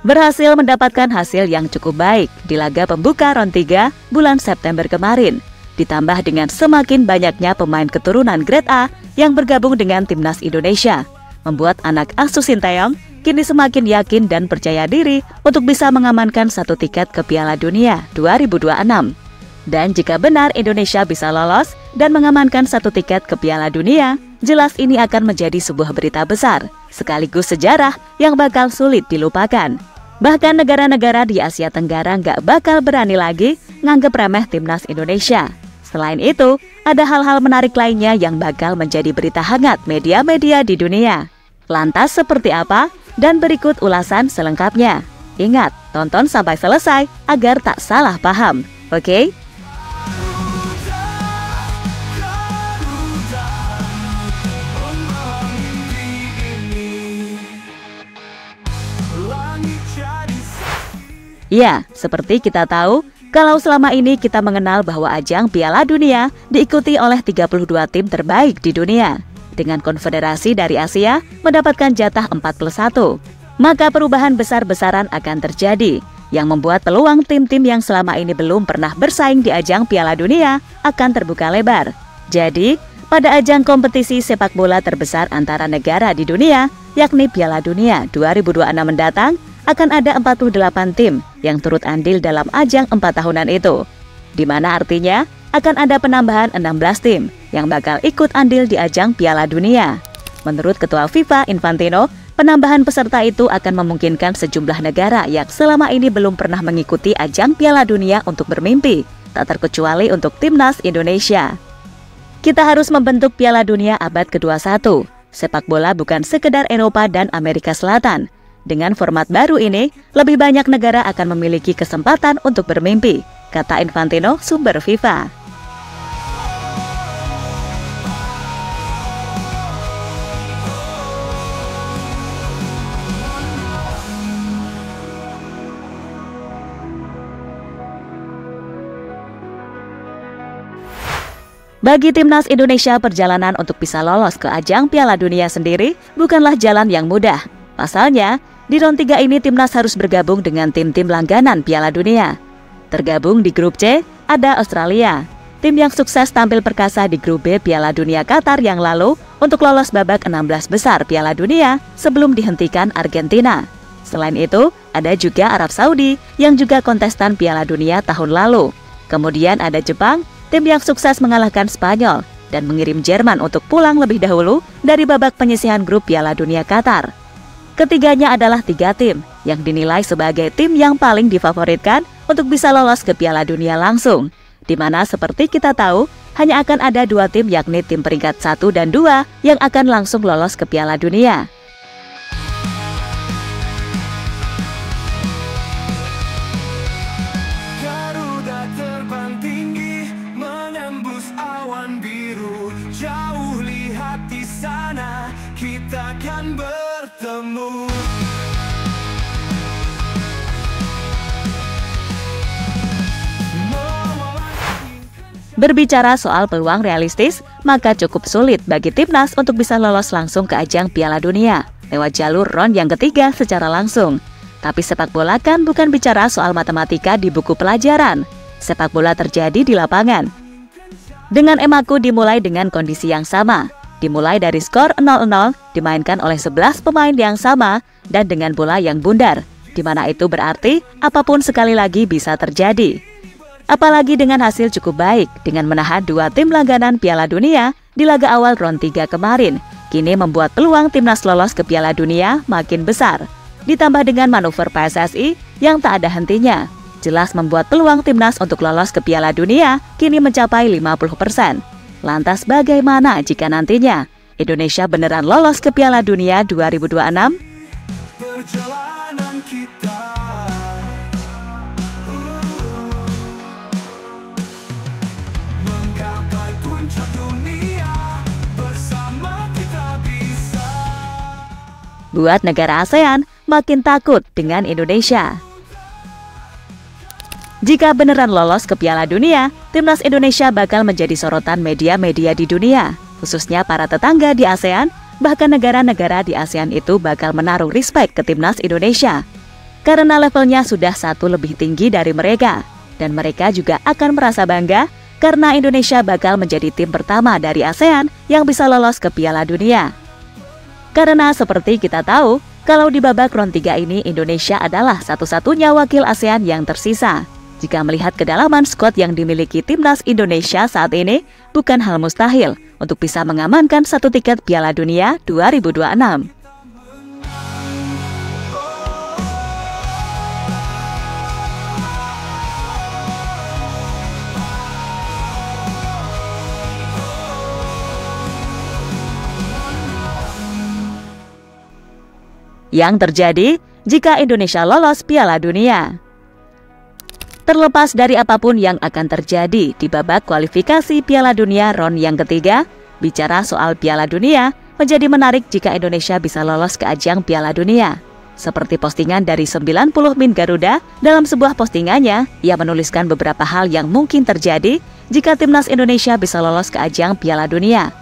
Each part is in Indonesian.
berhasil mendapatkan hasil yang cukup baik di laga pembuka RON 3 bulan September kemarin. Ditambah dengan semakin banyaknya pemain keturunan grade A yang bergabung dengan timnas Indonesia, membuat anak asuh Sinteyong kini semakin yakin dan percaya diri untuk bisa mengamankan satu tiket ke Piala Dunia 2026. Dan jika benar Indonesia bisa lolos dan mengamankan satu tiket ke Piala Dunia, jelas ini akan menjadi sebuah berita besar, sekaligus sejarah yang bakal sulit dilupakan. Bahkan negara-negara di Asia Tenggara nggak bakal berani lagi nganggep remeh timnas Indonesia. Selain itu, ada hal-hal menarik lainnya yang bakal menjadi berita hangat media-media di dunia. Lantas seperti apa? Dan berikut ulasan selengkapnya. Ingat, tonton sampai selesai agar tak salah paham, oke? Ya, seperti kita tahu, kalau selama ini kita mengenal bahwa ajang Piala Dunia diikuti oleh 32 tim terbaik di dunia, dengan konfederasi dari Asia mendapatkan jatah 41. Maka perubahan besar-besaran akan terjadi, yang membuat peluang tim-tim yang selama ini belum pernah bersaing di ajang Piala Dunia akan terbuka lebar. Jadi, pada ajang kompetisi sepak bola terbesar antara negara di dunia, yakni Piala Dunia 2026 mendatang, akan ada 48 tim yang turut andil dalam ajang 4 tahunan itu, di mana artinya akan ada penambahan 16 tim yang bakal ikut andil di ajang Piala Dunia. Menurut Ketua FIFA Infantino, penambahan peserta itu akan memungkinkan sejumlah negara yang selama ini belum pernah mengikuti ajang Piala Dunia untuk bermimpi, tak terkecuali untuk timnas Indonesia. Kita harus membentuk Piala Dunia abad ke-21. Sepak bola bukan sekedar Eropa dan Amerika Selatan. Dengan format baru ini, lebih banyak negara akan memiliki kesempatan untuk bermimpi, kata Infantino, sumber FIFA. Bagi timnas Indonesia, perjalanan untuk bisa lolos ke ajang Piala Dunia sendiri bukanlah jalan yang mudah. Pasalnya, di RON 3 ini timnas harus bergabung dengan tim-tim langganan Piala Dunia. Tergabung di grup C ada Australia, tim yang sukses tampil perkasa di grup B Piala Dunia Qatar yang lalu untuk lolos babak 16 besar Piala Dunia sebelum dihentikan Argentina. Selain itu, ada juga Arab Saudi yang juga kontestan Piala Dunia tahun lalu. Kemudian ada Jepang, tim yang sukses mengalahkan Spanyol dan mengirim Jerman untuk pulang lebih dahulu dari babak penyisihan grup Piala Dunia Qatar. Ketiganya adalah 3 tim yang dinilai sebagai tim yang paling difavoritkan untuk bisa lolos ke Piala Dunia langsung, di mana seperti kita tahu, hanya akan ada 2 tim yakni tim peringkat 1 dan 2 yang akan langsung lolos ke Piala Dunia. Garuda terbang tinggi menembus awan biru, jauh lihat di sana kita kan bertemu. Berbicara soal peluang realistis, maka cukup sulit bagi timnas untuk bisa lolos langsung ke ajang Piala Dunia lewat jalur RON yang ketiga secara langsung. Tapi sepak bola kan bukan bicara soal matematika di buku pelajaran. Sepak bola terjadi di lapangan. Dengan Emaku dimulai dengan kondisi yang sama. Dimulai dari skor 0-0, dimainkan oleh 11 pemain yang sama dan dengan bola yang bundar, di mana itu berarti apapun sekali lagi bisa terjadi. Apalagi dengan hasil cukup baik dengan menahan 2 tim langganan Piala Dunia di laga awal RON 3 kemarin, kini membuat peluang timnas lolos ke Piala Dunia makin besar. Ditambah dengan manuver PSSI yang tak ada hentinya, jelas membuat peluang timnas untuk lolos ke Piala Dunia kini mencapai 50%. Lantas bagaimana jika nantinya Indonesia beneran lolos ke Piala Dunia 2026? Perjalanan kita menggapai puncak dunia, bersama kita bisa. Buat negara ASEAN makin takut dengan Indonesia. Jika beneran lolos ke Piala Dunia, timnas Indonesia bakal menjadi sorotan media-media di dunia, khususnya para tetangga di ASEAN, bahkan negara-negara di ASEAN itu bakal menaruh respect ke timnas Indonesia. karena levelnya sudah satu lebih tinggi dari mereka. Dan mereka juga akan merasa bangga karena Indonesia bakal menjadi tim pertama dari ASEAN yang bisa lolos ke Piala Dunia. Karena seperti kita tahu, kalau di babak round 3 ini Indonesia adalah satu-satunya wakil ASEAN yang tersisa. Jika melihat kedalaman skuad yang dimiliki timnas Indonesia saat ini, bukan hal mustahil untuk bisa mengamankan satu tiket Piala Dunia 2026. Yang terjadi jika Indonesia lolos Piala Dunia. Terlepas dari apapun yang akan terjadi di babak kualifikasi Piala Dunia round yang ketiga, bicara soal Piala Dunia menjadi menarik jika Indonesia bisa lolos ke ajang Piala Dunia. Seperti postingan dari 90 Min Garuda, dalam sebuah postingannya, ia menuliskan beberapa hal yang mungkin terjadi jika timnas Indonesia bisa lolos ke ajang Piala Dunia.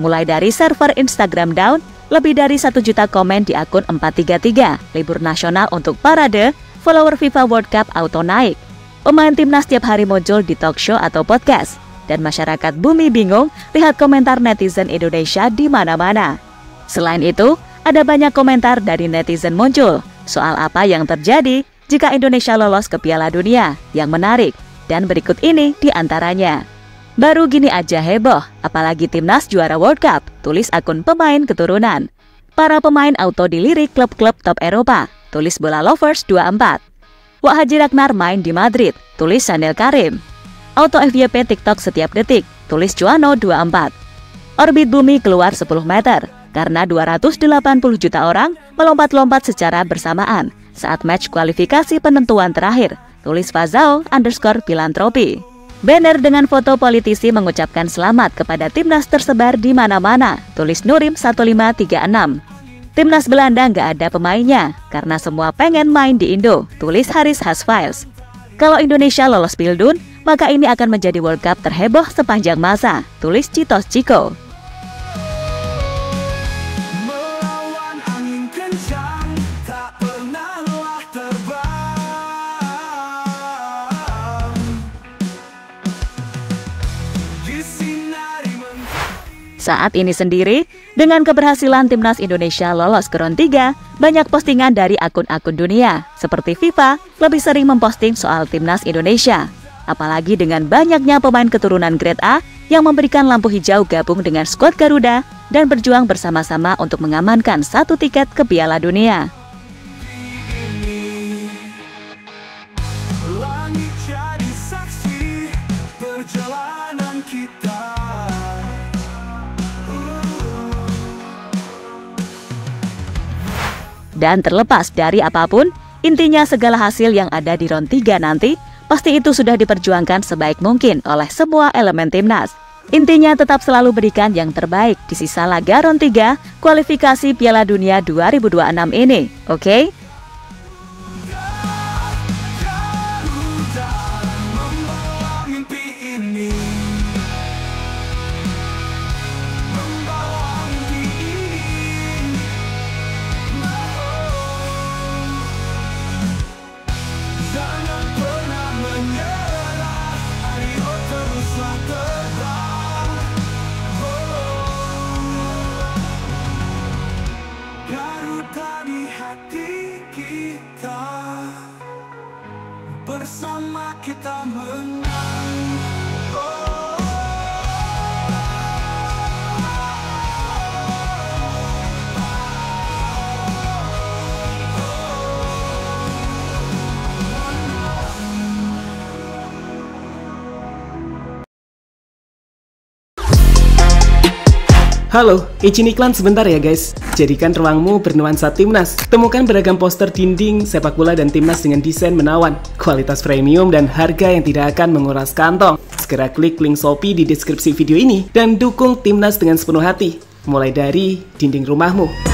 Mulai dari server Instagram down, lebih dari 1 juta komen di akun 433, libur nasional untuk parade, follower FIFA World Cup auto naik, pemain timnas tiap hari muncul di talk show atau podcast, dan masyarakat bumi bingung lihat komentar netizen Indonesia di mana-mana. Selain itu, ada banyak komentar dari netizen muncul soal apa yang terjadi jika Indonesia lolos ke Piala Dunia yang menarik, dan berikut ini di antaranya. Baru gini aja heboh, apalagi timnas juara World Cup, tulis akun pemain keturunan. Para pemain auto dilirik klub-klub top Eropa, tulis Bola Lovers 24. Wak Haji Ragnar main di Madrid, tulis Chanel Karim. Auto FYP TikTok setiap detik, tulis Cuano 24. Orbit bumi keluar 10 meter, karena 280 juta orang melompat-lompat secara bersamaan saat match kualifikasi penentuan terakhir, tulis Fazao_Filantropi. Banner dengan foto politisi mengucapkan selamat kepada timnas tersebar di mana-mana, tulis Nurim 1536. Timnas Belanda nggak ada pemainnya, karena semua pengen main di Indo, tulis Haris Hasfiles. Kalau Indonesia lolos Pildun, maka ini akan menjadi World Cup terheboh sepanjang masa, tulis Citos Ciko. Melawan angin kencang, tak pernah lelah terbang. Disinari Saat ini sendiri, dengan keberhasilan timnas Indonesia lolos ke round 3, banyak postingan dari akun-akun dunia, seperti FIFA, lebih sering memposting soal timnas Indonesia. Apalagi dengan banyaknya pemain keturunan grade A yang memberikan lampu hijau gabung dengan skuad Garuda dan berjuang bersama-sama untuk mengamankan satu tiket ke Piala Dunia. langit jadi saksi perjalanan kita. Dan terlepas dari apapun, intinya segala hasil yang ada di round 3 nanti, pasti itu sudah diperjuangkan sebaik mungkin oleh semua elemen timnas. Intinya tetap selalu berikan yang terbaik di sisa laga round 3 kualifikasi Piala Dunia 2026 ini, oke? Garuda membawa mimpi ini, membawa mimpi ini. Jangan pernah menyerah, ayo teruslah terbang. Garuda di hati kita, bersama kita menang. Halo, izin iklan sebentar ya guys. Jadikan ruangmu bernuansa timnas. Temukan beragam poster dinding, sepak bola dan timnas dengan desain menawan, kualitas premium dan harga yang tidak akan menguras kantong. Segera klik link Shopee di deskripsi video ini dan dukung timnas dengan sepenuh hati. Mulai dari dinding rumahmu.